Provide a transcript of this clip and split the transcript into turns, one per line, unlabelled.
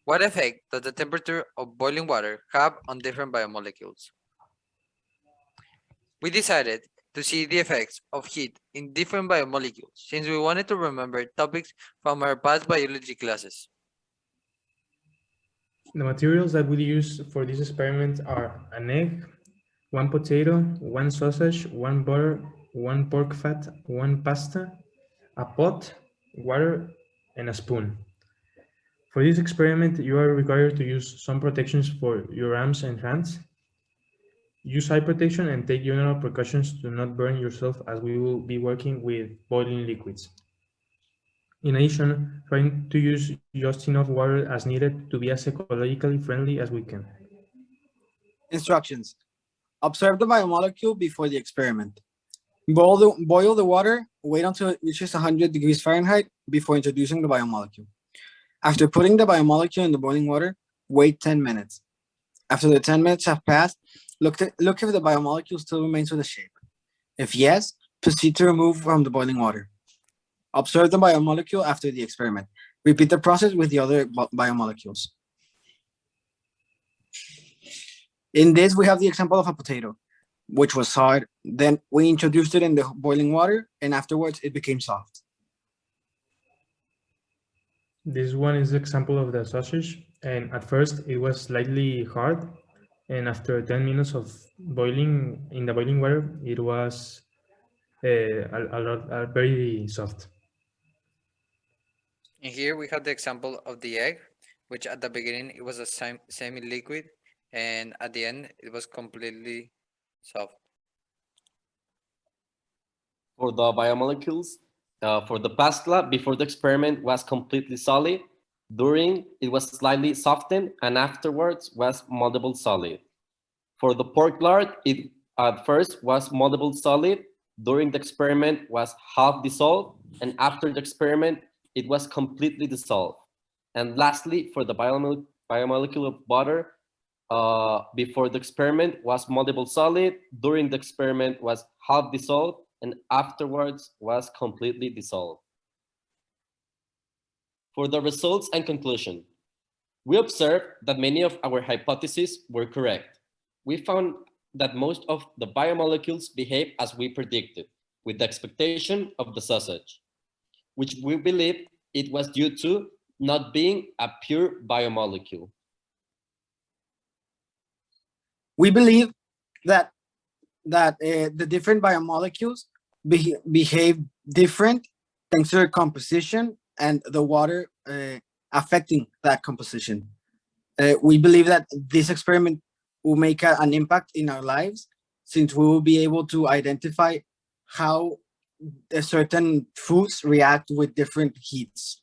What effect does the temperature of boiling water have on different biomolecules? We decided to see the effects of heat in different biomolecules since we wanted to remember topics from our past biology classes.
The materials that we use for this experiment are an egg, one potato, one sausage, one butter, one pork fat, one pasta, a pot, water, and a spoon. For this experiment, you are required to use some protections for your arms and hands. Use eye protection and take general precautions to not burn yourself as we will be working with boiling liquids. In addition, trying to use just enough water as needed to be as ecologically friendly as we can.
Instructions. Observe the biomolecule before the experiment. Boil the water, wait until it reaches 100 degrees Fahrenheit before introducing the biomolecule. After putting the biomolecule in the boiling water, wait 10 minutes. After the 10 minutes have passed, look if the biomolecule still remains with a shape. If yes, proceed to remove from the boiling water. Observe the biomolecule after the experiment. Repeat the process with the other biomolecules. In this, we have the example of a potato, which was hard. Then we introduced it in the boiling water, and afterwards it became soft.
This one is the example of the sausage, and at first it was slightly hard, and after 10 minutes of boiling in the boiling water, it was very soft.
And here we have the example of the egg, which at the beginning it was a semi-liquid, and at the end it was completely soft.
For the biomolecules, for the pasta before the experiment was completely solid, during it was slightly softened, and afterwards was moldable solid. For the pork lard, it at first was moldable solid, during the experiment was half dissolved, and after the experiment it was completely dissolved. And lastly, for the biomolecule of butter, before the experiment was moldable solid, during the experiment was half dissolved, and afterwards was completely dissolved. For the results and conclusion, we observed that many of our hypotheses were correct. We found that most of the biomolecules behave as we predicted, with the expectation of the sausage, which we believe it was due to not being a pure biomolecule.
We believe that the different biomolecules behave different thanks to their composition and the water affecting that composition. We believe that this experiment will make an impact in our lives, since we will be able to identify how certain foods react with different heats.